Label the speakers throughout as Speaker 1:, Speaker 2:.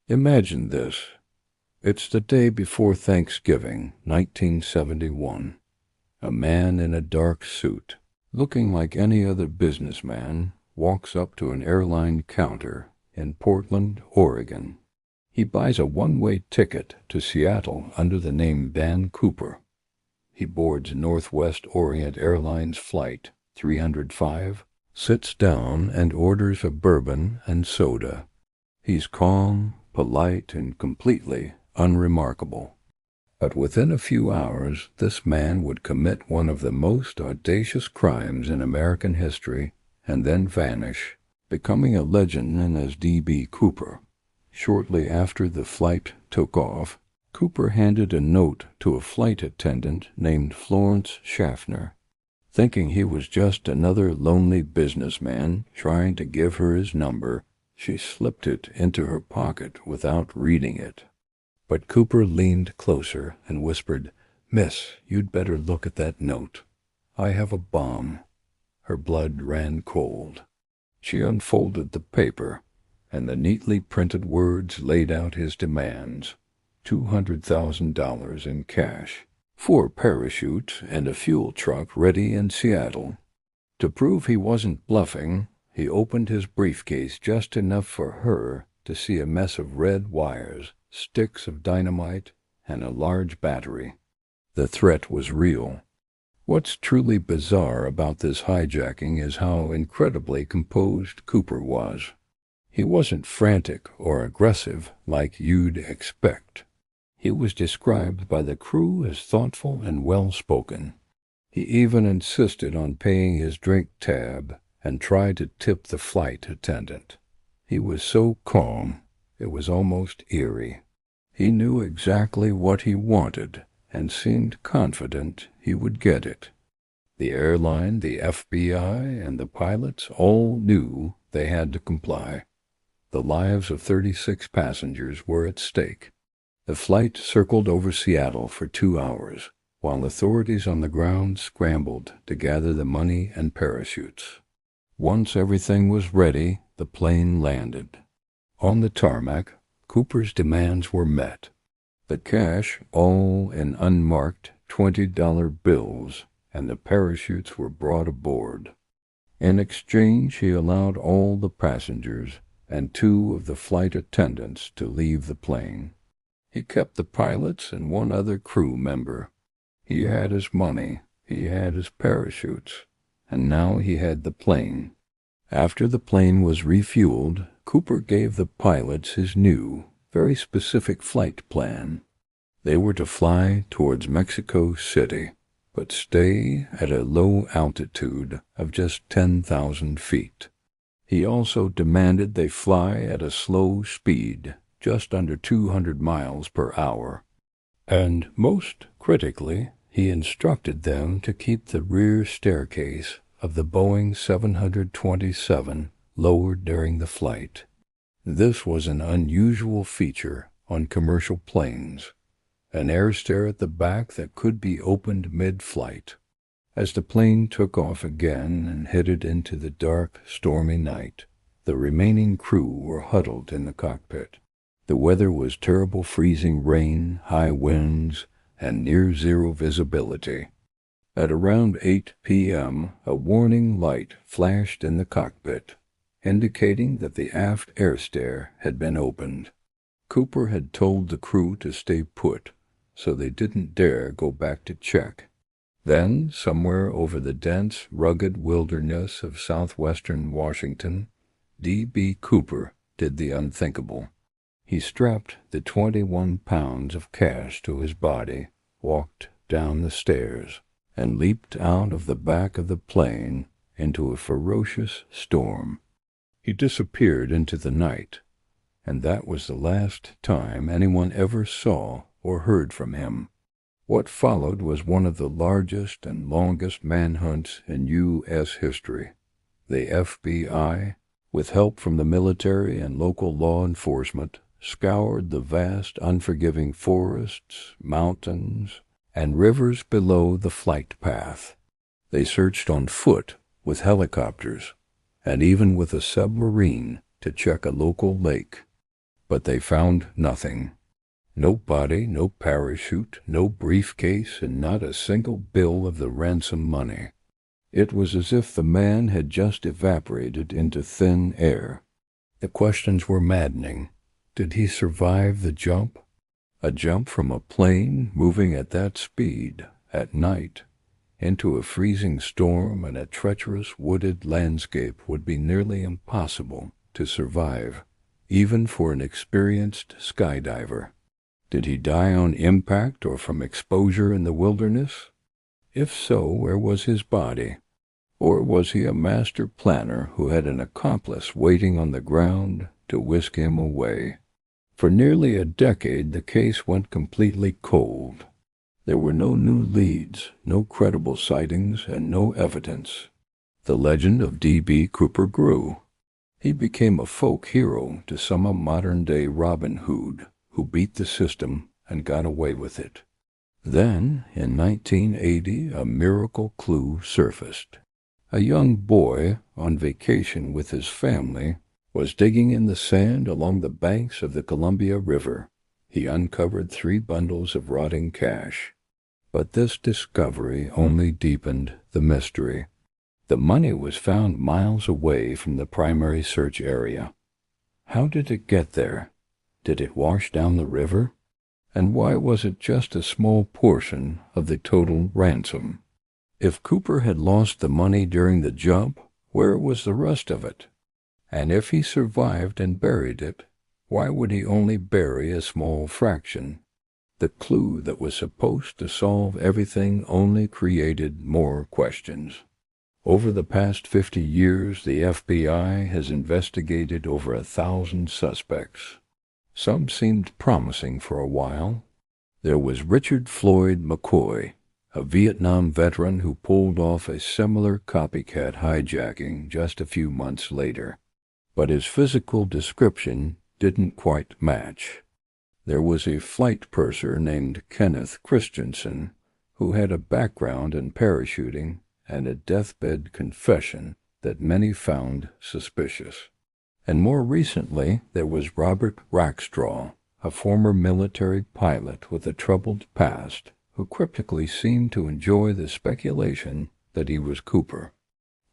Speaker 1: Imagine this. It's the day before Thanksgiving, 1971. A man in a dark suit, looking like any other businessman, walks up to an airline counter in Portland, Oregon. He buys a one-way ticket to Seattle under the name Dan Cooper. He boards Northwest Orient Airlines Flight 305, sits down and orders a bourbon and soda. He's calm, polite, and completely unremarkable. But within a few hours, this man would commit one of the most audacious crimes in American history and then vanish, becoming a legend known as D.B. Cooper. Shortly after the flight took off, Cooper handed a note to a flight attendant named Florence Schaffner. Thinking he was just another lonely businessman trying to give her his number, she slipped it into her pocket without reading it. But Cooper leaned closer and whispered, "Miss, you'd better look at that note. I have a bomb." Her blood ran cold. She unfolded the paper, and the neatly printed words laid out his demands: $200,000 in cash, 4 parachutes, and a fuel truck ready in Seattle. To prove he wasn't bluffing, he opened his briefcase just enough for her to see a mess of red wires, sticks of dynamite, and a large battery. The threat was real. What's truly bizarre about this hijacking is how incredibly composed Cooper was. He wasn't frantic or aggressive like you'd expect. He was described by the crew as thoughtful and well-spoken. He even insisted on paying his drink tab and tried to tip the flight attendant. He was so calm, it was almost eerie. He knew exactly what he wanted and seemed confident he would get it. The airline, the FBI, and the pilots all knew they had to comply. The lives of 36 passengers were at stake. The flight circled over Seattle for 2 hours, while authorities on the ground scrambled to gather the money and parachutes. Once everything was ready, the plane landed. On the tarmac, Cooper's demands were met. The cash, all in unmarked $20 bills, and the parachutes were brought aboard. In exchange, he allowed all the passengers and 2 of the flight attendants to leave the plane. He kept the pilots and 1 other crew member. He had his money, he had his parachutes, and now he had the plane. After the plane was refueled, Cooper gave the pilots his new, very specific flight plan. They were to fly towards Mexico City, but stay at a low altitude of just 10,000 feet. He also demanded they fly at a slow speed, just under 200 miles per hour. And most critically, he instructed them to keep the rear staircase of the Boeing 727 lowered during the flight. This was an unusual feature on commercial planes, an air stair at the back that could be opened mid-flight. As the plane took off again and headed into the dark, stormy night, the remaining crew were huddled in the cockpit. The weather was terrible freezing rain, high winds, and near-zero visibility. At around 8 p.m., a warning light flashed in the cockpit, indicating that the aft air stair had been opened. Cooper had told the crew to stay put, so they didn't dare go back to check. Then, somewhere over the dense, rugged wilderness of southwestern Washington, D.B. Cooper did the unthinkable. He strapped the 21 pounds of cash to his body, walked down the stairs, and leaped out of the back of the plane into a ferocious storm. He disappeared into the night, and that was the last time anyone ever saw or heard from him. What followed was one of the largest and longest manhunts in U.S. history. The FBI, with help from the military and local law enforcement, scoured the vast, unforgiving forests, mountains, and rivers below the flight path. They searched on foot, with helicopters, and even with a submarine to check a local lake. But they found nothing. No body, no parachute, no briefcase, and not a single bill of the ransom money. It was as if the man had just evaporated into thin air. The questions were maddening. Did he survive the jump? A jump from a plane moving at that speed, at night, into a freezing storm and a treacherous wooded landscape would be nearly impossible to survive, even for an experienced skydiver. Did he die on impact or from exposure in the wilderness? If so, where was his body? Or was he a master planner who had an accomplice waiting on the ground to whisk him away? For nearly a decade the case went completely cold. There were no new leads, no credible sightings, and no evidence. The legend of D.B. Cooper grew. He became a folk hero to some a modern-day Robin Hood who beat the system and got away with it. Then, in 1980, a miracle clue surfaced. A young boy, on vacation with his family, was digging in the sand along the banks of the Columbia River. He uncovered 3 bundles of rotting cash. But this discovery only deepened the mystery. The money was found miles away from the primary search area. How did it get there? Did it wash down the river? And why was it just a small portion of the total ransom? If Cooper had lost the money during the jump, where was the rest of it? And if he survived and buried it, why would he only bury a small fraction? The clue that was supposed to solve everything only created more questions. Over the past 50 years, the FBI has investigated over 1,000 suspects. Some seemed promising for a while. There was Richard Floyd McCoy, a Vietnam veteran who pulled off a similar copycat hijacking just a few months later. But his physical description didn't quite match. There was a flight purser named Kenneth Christensen who had a background in parachuting and a deathbed confession that many found suspicious. And more recently, there was Robert Rackstraw, a former military pilot with a troubled past, who cryptically seemed to enjoy the speculation that he was Cooper.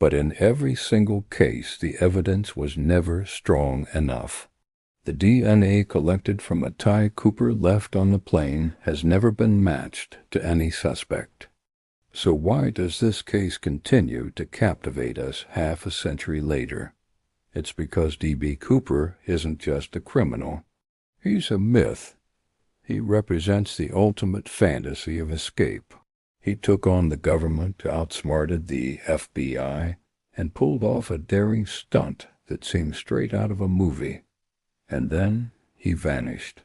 Speaker 1: But in every single case, the evidence was never strong enough. The DNA collected from a tie Cooper left on the plane has never been matched to any suspect. So why does this case continue to captivate us half a century later? It's because D.B. Cooper isn't just a criminal. He's a myth. He represents the ultimate fantasy of escape. He took on the government, outsmarted the FBI, and pulled off a daring stunt that seemed straight out of a movie. And then he vanished.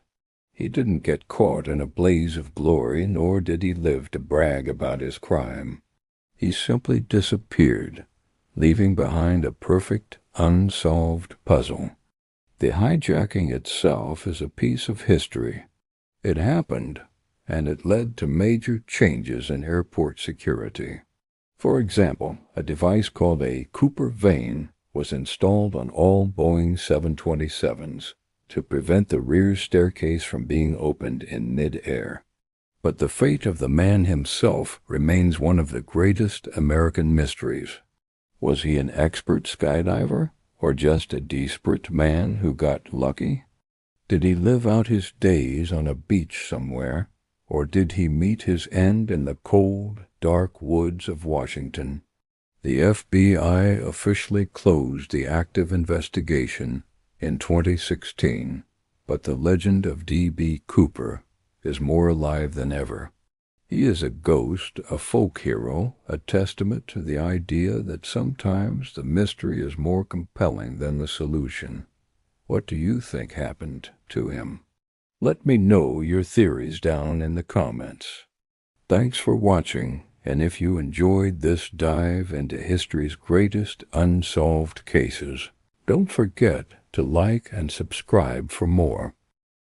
Speaker 1: He didn't get caught in a blaze of glory, nor did he live to brag about his crime. He simply disappeared, leaving behind a perfect, unsolved puzzle. The hijacking itself is a piece of history. It happened, and it led to major changes in airport security. For example, a device called a Cooper vane was installed on all Boeing 727s to prevent the rear staircase from being opened in mid-air. But the fate of the man himself remains one of the greatest American mysteries. Was he an expert skydiver, or just a desperate man who got lucky? Did he live out his days on a beach somewhere, or did he meet his end in the cold, dark woods of Washington? The FBI officially closed the active investigation in 2016, but the legend of D.B. Cooper is more alive than ever. He is a ghost, a folk hero, a testament to the idea that sometimes the mystery is more compelling than the solution. What do you think happened to him? Let me know your theories down in the comments. Thanks for watching, and if you enjoyed this dive into history's greatest unsolved cases, don't forget to like and subscribe for more.